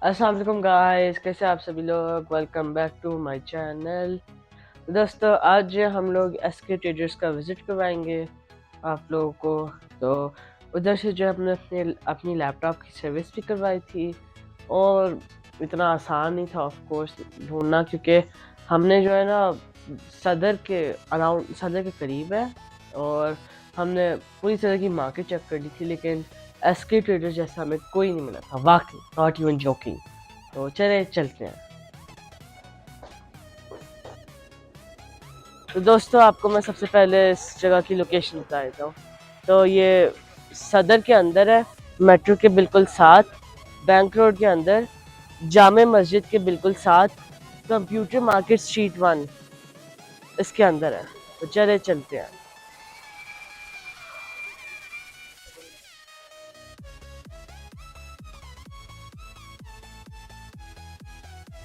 अस्सलाम वालेकुम गाइस, कैसे आप सभी लोग। Welcome back to my channel. दोस्तों, आज हम लोग एसके ट्रेडर्स का विज़िट करवाएंगे आप लोगों को। तो उधर से जो हमने अपनी लैपटॉप की सर्विस भी करवाई थी, और इतना आसान नहीं था ऑफ कोर्स ढूंढना, क्योंकि हमने जो है ना सदर के करीब है, और हमने पूरी तरह की मार्केट चेक कर ली थी, लेकिन एसके ट्रेडर जैसा हमें कोई नहीं मिला था, वाकई नॉट इवन जोकिंग। तो चले चलते हैं। तो दोस्तों, आपको मैं सबसे पहले इस जगह की लोकेशन बता देता हूँ। तो ये सदर के अंदर है, मेट्रो के बिल्कुल साथ, बैंक रोड के अंदर, जामे मस्जिद के बिल्कुल साथ, कंप्यूटर मार्केट स्ट्रीट 1 इसके अंदर है। तो चले चलते हैं।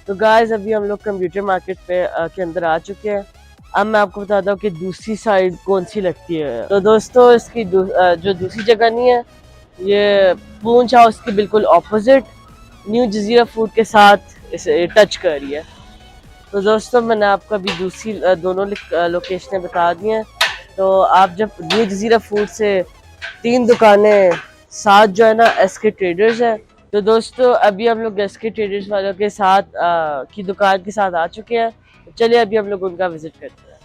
तो गाइस, अभी हम लोग कंप्यूटर मार्केट के अंदर आ चुके हैं। अब मैं आपको बताता हूँ कि दूसरी साइड कौन सी लगती है। तो दोस्तों, इसकी जो दूसरी जगह नहीं है, ये पूंछ हाउस की बिल्कुल ऑपोजिट न्यू जजीरा फूड के साथ इसे टच कर रही है। तो दोस्तों, मैंने आपको अभी दूसरी दोनों लोकेशनें बता दी हैं। तो आप जब न्यू जजीरा फूड से 3 दुकानें साथ जो है ना एसके ट्रेडर्स है। तो दोस्तों, अभी हम लोग एसके ट्रेडर्स वालों के साथ की दुकान के साथ आ चुके हैं। तो चलिए अभी हम लोग उनका विजिट करते हैं।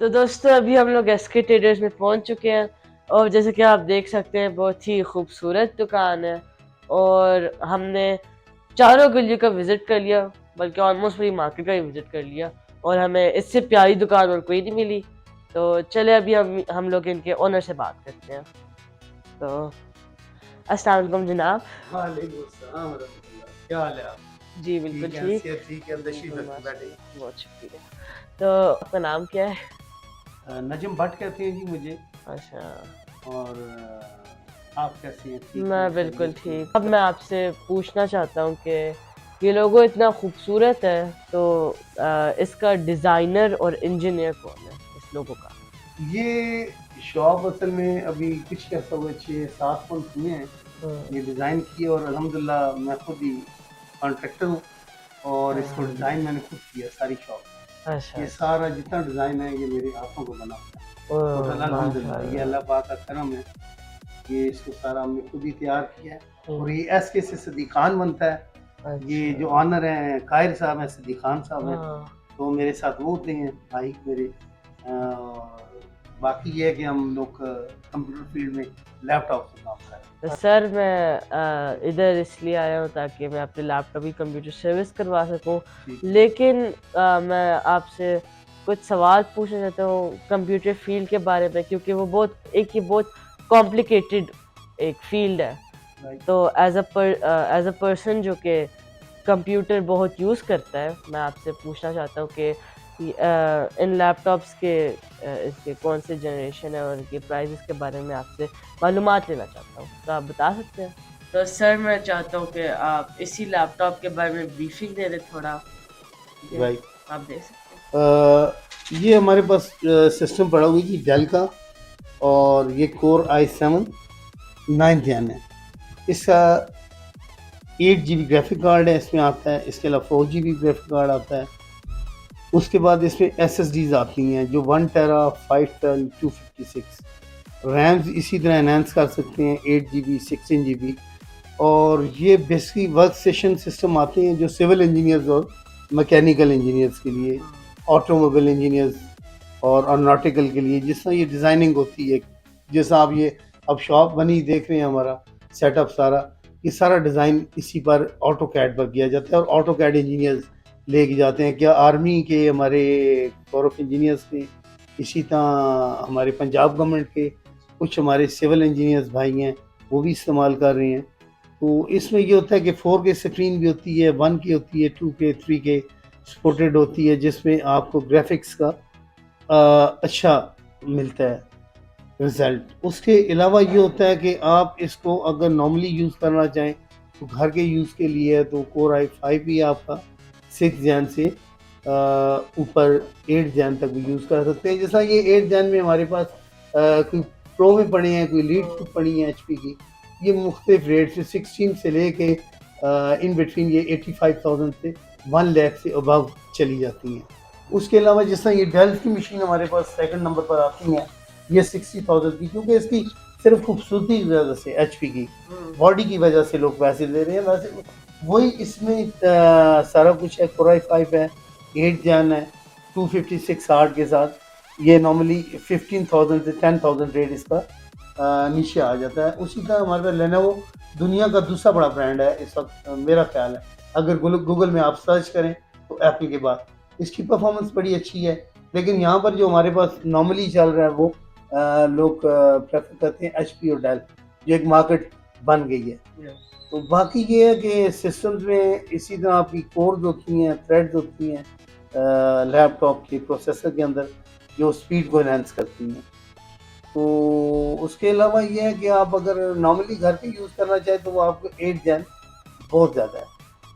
तो दोस्तों, अभी हम लोग एसके ट्रेडर्स में पहुंच चुके हैं, और जैसे कि आप देख सकते हैं, बहुत ही खूबसूरत दुकान है। और हमने चारों गलियों का विजिट कर लिया, बल्कि ऑलमोस्ट पूरी मार्केट का ही विजिट कर लिया, और हमें इससे प्यारी दुकान और कोई नहीं मिली। तो चले अभी हम लोग इनके ओनर से बात करते हैं। तो अस्सलाम वालेकुम जनाब। वालेकुम अस्सलाम वरहमतुल्लाह। क्या हाल है आप? जी बिल्कुल ठीक हैं, ठीक। सेहत ठीक है, तशरीफ बिल्कुल रखिए, बैठिए। माशाल्लाह, बहुत शुक्रिया। तो आपका नाम क्या है? नजम भट्ट कहते हैं जी मुझे। अच्छा। और आप कैसे हैं? ठीक हैं, मैं बिल्कुल खैरियत से? ठीक। अब मैं आपसे पूछना चाहता हूँ कि ये लोगो इतना खूबसूरत है, तो इसका डिज़ाइनर और इंजीनियर कौन है इस लोगो का? ये शॉप असल में अभी कुछ अर्सा हुआ, 6-7 मंथ हुए हैं हाँ, ये डिज़ाइन किए, और अल्हम्दुलिल्लाह मैं खुद ही कॉन्ट्रैक्टर हूँ, और इसको हाँ। डिज़ाइन मैंने खुद किया सारी शॉप अच्छा में। ये अच्छा। सारा जितना डिज़ाइन है ये मेरे हाथों को बना हुआ है। ओह टोटल अल्हम्दुलिल्लाह ये माशाल्लाह। अल्लाह पाक का करम है। ये इसको सारा हमने खुद ही तैयार किया है, और हम्म, ये एस के से सदी खान बनता है। ये अच्छा। जो ऑनर हैं काहिर साहब हैं, सदी खान साहब हैं, हाँ। तो मेरे साथ वो होते हैं भाई मेरे। बाकी ये है कि हम लोग कंप्यूटर फील्ड में लैपटॉप से काम कर रहे तो सर, मैं इधर इसलिए आया हूँ ताकि मैं अपने लैपटॉप की कंप्यूटर सर्विस करवा सकूँ। हैं। ठीक है। लेकिन मैं आपसे कुछ सवाल पूछना चाहता हूँ कंप्यूटर फील्ड के बारे में, क्योंकि वो बहुत कॉम्प्लिकेटेड एक फील्ड है। राइट। तो एज अ पर्सन जो कि कंप्यूटर बहुत यूज़ करता है, मैं आपसे पूछना चाहता हूँ कि इन लैपटॉप्स के इसके कौन से जनरेशन है और इनके प्राइसेस के बारे में आपसे मालूमात लेना चाहता हूँ। तो आप बता सकते हैं? तो सर, मैं चाहता हूँ कि आप इसी लैपटॉप के बारे में ब्रीफिंग दे दें थोड़ा। जी, राइट। आप दे सकते हैं। ये हमारे पास सिस्टम पड़ा हुआ है जी डेल का, और ये कोर i7 9th जन है। इसका 8 GB ग्राफिक कार्ड है इसमें आता है, इसके अलावा 4 GB ग्राफिक कार्ड आता है। उसके बाद इसमें SSDs आती हैं जो 1 TB, 512, 256। रैम्स इसी तरह एनहेंस कर सकते हैं, 8 GB, 16 GB। और ये बेसिकली वर्क स्टेशन सिस्टम आते हैं जो सिविल इंजीनियर्स और मैकेनिकल इंजीनियर्स के लिए, हाँ। ऑटोमोबाइल इंजीनियर्स और एरोनॉटिकल के लिए, जिस तरह ये डिज़ाइनिंग होती है। जैसा आप ये अब शॉप बनी देख रहे हैं, हमारा सेटअप सारा, ये सारा डिज़ाइन इसी पर ऑटो कैड पर किया जाता है, और ऑटो कैड इंजीनियर्स लेके जाते हैं। क्या आर्मी के हमारे कोर ऑफ इंजीनियर्स के, इसी तरह हमारे पंजाब गवर्नमेंट के कुछ हमारे सिविल इंजीनियर्स भाई हैं, वो भी इस्तेमाल कर रहे हैं। तो इसमें ये होता है कि 4K स्क्रीन भी होती है, 1K होती है, 2K 3K सपोर्टेड होती है, जिसमें आपको ग्राफिक्स का अच्छा मिलता है रिज़ल्ट। उसके अलावा ये होता है कि आप इसको अगर नॉर्मली यूज़ करना चाहें तो घर के यूज़ के लिए है, तो कोर i5 भी आपका 6th जन से ऊपर 8 जैन तक भी यूज़ कर सकते हैं। जैसा ये 8 जैन में हमारे पास कोई प्रो में पड़ी हैं, कोई लीड पड़ी हैं एचपी की। ये मुख्तलिफ रेट से 16 से लेके इन बिटवीन ये 85,000 से 1 लाख से अबव चली जाती हैं। उसके अलावा जिस तरह ये डेल की मशीन हमारे पास सेकंड नंबर पर आती हैं, ये 60,000 की, क्योंकि इसकी सिर्फ खूबसूरती की वजह से एचपी की बॉडी की वजह से लोग पैसे दे रहे हैं। वैसे वही इसमें सारा कुछ है। कोर i5 है, 8 जैन है, 256 हार्ड के साथ। ये नॉर्मली 15,000 से 10,000 रेट इसका नीचे आ जाता है। उसी तरह हमारे पास लेनोवो दुनिया का दूसरा बड़ा ब्रांड है इस वक्त, मेरा ख्याल है। अगर गूगल में आप सर्च करें तो एप्पल के बाद इसकी परफॉर्मेंस बड़ी अच्छी है। लेकिन यहाँ पर जो हमारे पास नॉर्मली चल रहा है वो लोग प्रेफर करते हैं एचपी और डेल, जो एक मार्केट बन गई है। तो बाकी ये है कि सिस्टम्स में इसी तरह आपकी कोर्स होती हैं, थ्रेड्स होती हैं लैपटॉप के प्रोसेसर के अंदर, जो स्पीड को एनहांस करती हैं। तो उसके अलावा ये है कि आप अगर नॉर्मली घर पे यूज़ करना चाहें तो वो आपको 8 जैन बहुत ज़्यादा है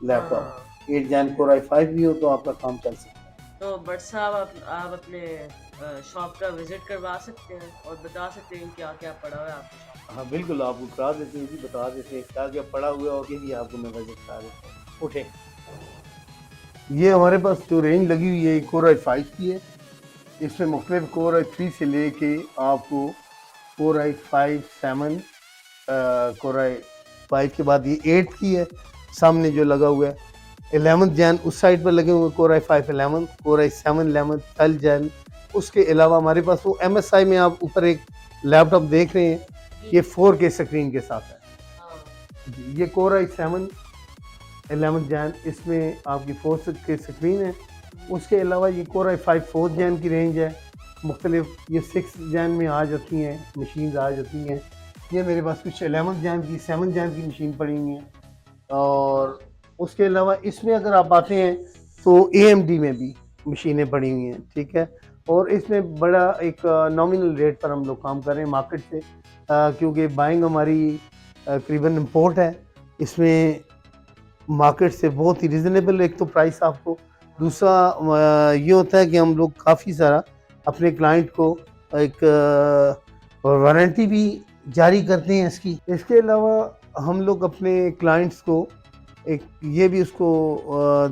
लैपटॉप। 8 जैन कोर i5 भी हो तो आपका काम चल सकता है। तो भट्ट साहब आप अपने शॉप का विजिट करवा सकते हैं और बता सकते हैं क्या क्या पड़ा हुआ है आपकी शॉप। हाँ बिल्कुल, आपको करा देते हैं जी, बता देते हैं क्या क्या पड़ा हुआ है और ये आपको मैं विजिट करा देता हूँ। उठे, ये हमारे पास जो रेंज लगी हुई है कोर i5 की है। इसमें मुख्तलिफ कोर i3 से लेके आपको कोर i5 7, कोर i5 के बाद ये 8 की है सामने जो लगा हुआ है। 11 जैन उस साइड पर लगे हुए, core i5 11, core i7 11, 12 Jain. उसके अलावा हमारे पास वो MSI में आप ऊपर एक लैपटॉप देख रहे हैं, ये 4K स्क्रीन के साथ है। ये कोर i7 11 जैन, इसमें आपकी 4K स्क्रीन है। उसके अलावा ये कोर i5 4 जैन की रेंज है। मुख्तलिफ ये 6 जैन में आ जाती हैं, मशीन आ जाती हैं। ये मेरे पास कुछ 11 जैन की, 7 जैन की मशीन पड़ी हुई हैं। और उसके अलावा इसमें अगर आप आते हैं तो AMD में भी मशीनें पड़ी हुई हैं, ठीक है। और इसमें बड़ा एक नॉमिनल रेट पर हम लोग काम कर रहे हैं मार्केट से, क्योंकि बाइंग हमारी करीबन इम्पोर्ट है। इसमें मार्केट से बहुत ही रिजनेबल एक तो प्राइस आपको, दूसरा ये होता है कि हम लोग काफ़ी सारा अपने क्लाइंट को एक वारंटी भी जारी करते हैं इसकी। इसके अलावा हम लोग अपने क्लाइंट्स को एक ये भी उसको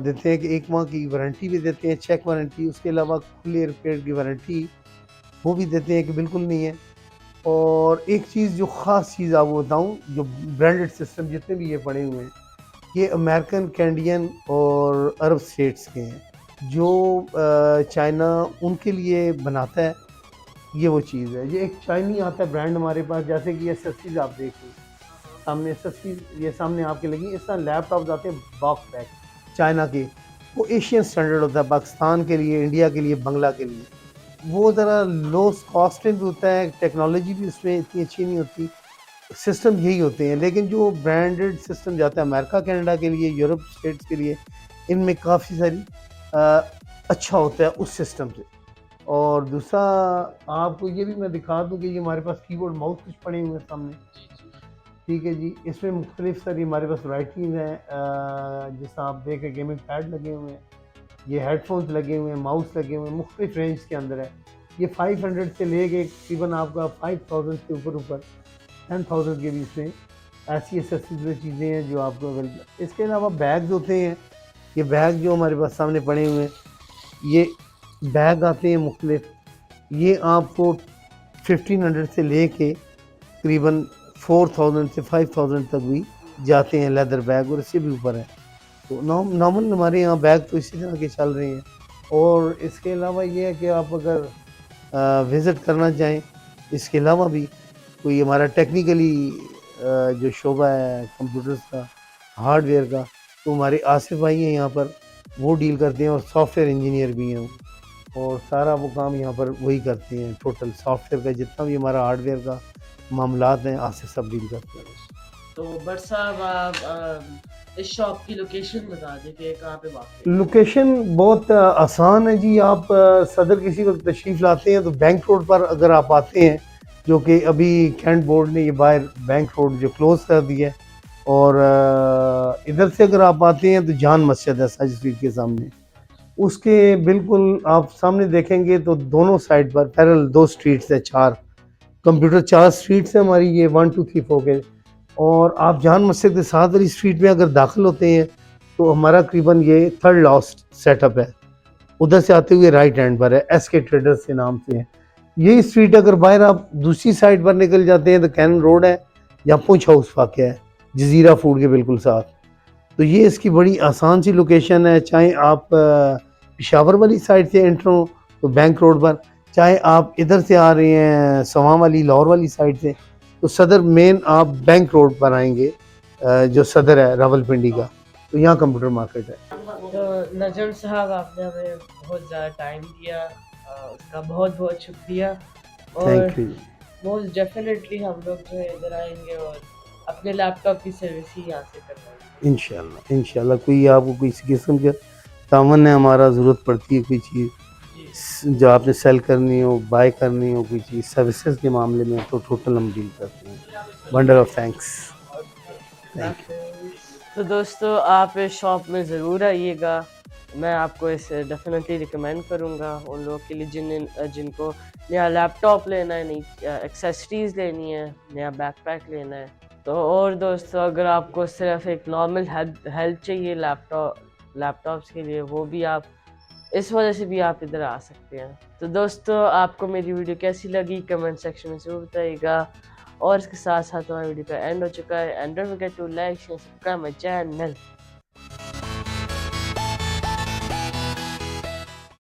देते हैं कि 1 माह की वारंटी भी देते हैं, चेक वारंटी। उसके अलावा खुले रिपेयर की वारंटी वो भी देते हैं कि बिल्कुल नहीं है। और एक चीज़ जो ख़ास चीज़ आपको बताऊँ, जो ब्रांडेड सिस्टम जितने भी ये पड़े हुए हैं, ये अमेरिकन, कैनेडियन और अरब स्टेट्स के हैं। जो चाइना उनके लिए बनाता है, ये वो चीज़ है। ये एक चाइनी आता है ब्रांड हमारे पास, जैसे कि एसएससीज आप देख लीजिए सामने, एसएससी ये सामने आपके लगी। इस तरह लैपटॉप आते हैं बॉक्स पैक चाइना के, वो एशियन स्टैंडर्ड होता है, पाकिस्तान के लिए, इंडिया के लिए, बांग्ला के लिए। वो ज़रा लो कॉस्ट भी होता है, टेक्नोलॉजी भी उसमें इतनी अच्छी नहीं होती, सिस्टम यही होते हैं। लेकिन जो ब्रांडेड सिस्टम जाता है अमेरिका, कनाडा के लिए, यूरोप स्टेट्स के लिए, इनमें काफ़ी सारी अच्छा होता है उस सिस्टम से। और दूसरा आपको ये भी मैं दिखा दूँ कि ये हमारे पास कीबोर्ड माउस कुछ पड़े हुए हैं सामने, ठीक है जी। इसमें मुख्तलिफ सारी हमारे पास वराइटीज़ हैं, जैसा आप देखें गेमिंग पैड लगे हुए हैं, ये हेडफोन्स लगे हुए हैं, माउस लगे हुए हैं, मुख्तलिफ रेंज के अंदर है। ये 500 से लेके तकरीबन आपका 5000 के ऊपर 10,000 के बीच में ऐसी एसेसरीज चीज़ें हैं जो आपको अवेलेबल। इसके अलावा बैग्स होते हैं, ये बैग जो हमारे पास सामने पड़े हुए हैं, ये बैग आते हैं मुख्तलिफ। ये आपको 1500 से लेके तकरीबन 4000 से 5000 तक भी जाते हैं लेदर बैग, और इससे भी ऊपर है। तो नॉर्मल हमारे यहाँ बैग तो इसी तरह के चल रहे हैं। और इसके अलावा ये है कि आप अगर विज़िट करना चाहें, इसके अलावा भी कोई हमारा टेक्निकली जो शोबा है कंप्यूटर्स का, हार्डवेयर का, तो हमारे आसिफ भाई हैं यहाँ पर, वो डील करते हैं। और सॉफ्टवेयर इंजीनियर भी हैं, और सारा वो काम यहाँ पर वही करते हैं। टोटल सॉफ्टवेयर का जितना भी हमारा हार्डवेयर का मामलात हैं, आसिफ सब डील करते हैं। तो भट्ट साहब आप इस शॉप की लोकेशन बता दें कि कहाँ पे वाक़ई है। लोकेशन बहुत आसान है जी। आप सदर किसी वक्त तशरीफ़ लाते हैं तो बैंक रोड पर अगर आप आते हैं, जो कि अभी कैंट बोर्ड ने ये बाहर बैंक रोड जो क्लोज़ कर दिया है, और इधर से अगर आप आते हैं तो जान मस्जिद है सज स्ट्रीट के सामने, उसके बिल्कुल आप सामने देखेंगे तो दोनों साइड पर पैरेलल 2 स्ट्रीट्स है, 4 कंप्यूटर 4 स्ट्रीट्स है हमारी, ये 1 2 3 4 के। और आप जान मस्जिद के साथ वाली स्ट्रीट में अगर दाखिल होते हैं तो हमारा करीबन ये थर्ड लास्ट सेटअप है। उधर से आते हुए राइट हैंड पर है, एसके ट्रेडर्स के नाम से है ये स्ट्रीट। अगर बाहर आप दूसरी साइड पर निकल जाते हैं तो कैनन रोड है, या पुंछ हाउस वाक़ है जजीरा फूड के बिल्कुल साथ। तो ये इसकी बड़ी आसान सी लोकेशन है, चाहे आप पेशावर वाली साइड से एंटर हो तो बैंक रोड पर, चाहे आप इधर से आ रहे हैं सवां वाली लाहौर वाली साइड से तो सदर मेन आप बैंक रोड पर आएंगे, जो सदर है रावलपिंडी का, तो यहाँ कंप्यूटर मार्केट है। तो नजम साहब आपने हमें बहुत ज़्यादा टाइम दिया, उसका बहुत बहुत शुक्रिया। और थैंक यू। मोस्ट डेफिनेटली हम लोग जो है इधर आएंगे और अपने लैपटॉप की सर्विस ही यहाँ से करवाएंगे। इंशाल्लाह इंशाल्लाह कोई आपको किसी किस्म का तावन है, हमारा ज़रूरत पड़ती है कोई चीज़ जी जो आपने सेल करनी हो, बाय करनी हो, कोई चीज़ सर्विसेज के मामले में, तो टोटल हम डील करते हैं। Bundle of thanks. Thank you. तो दोस्तों आप इस शॉप में ज़रूर आइएगा, मैं आपको इसे डेफिनेटली रिकमेंड करूँगा उन लोगों के लिए जिनको नया लैपटॉप लेना है, नई एक्सेसरीज़ लेनी है, नया बैकपैक लेना है। तो और दोस्तों अगर आपको सिर्फ एक नॉर्मल हेल्प चाहिए लैपटॉप्स के लिए, वो भी आप इस वजह से भी आप इधर आ सकते हैं। तो दोस्तों आपको मेरी वीडियो कैसी लगी कमेंट सेक्शन में ज़रूर बताइएगा। और इसके साथ साथ हमारी वीडियो का एंड हो चुका है। And don't forget to like share subscribe my channel.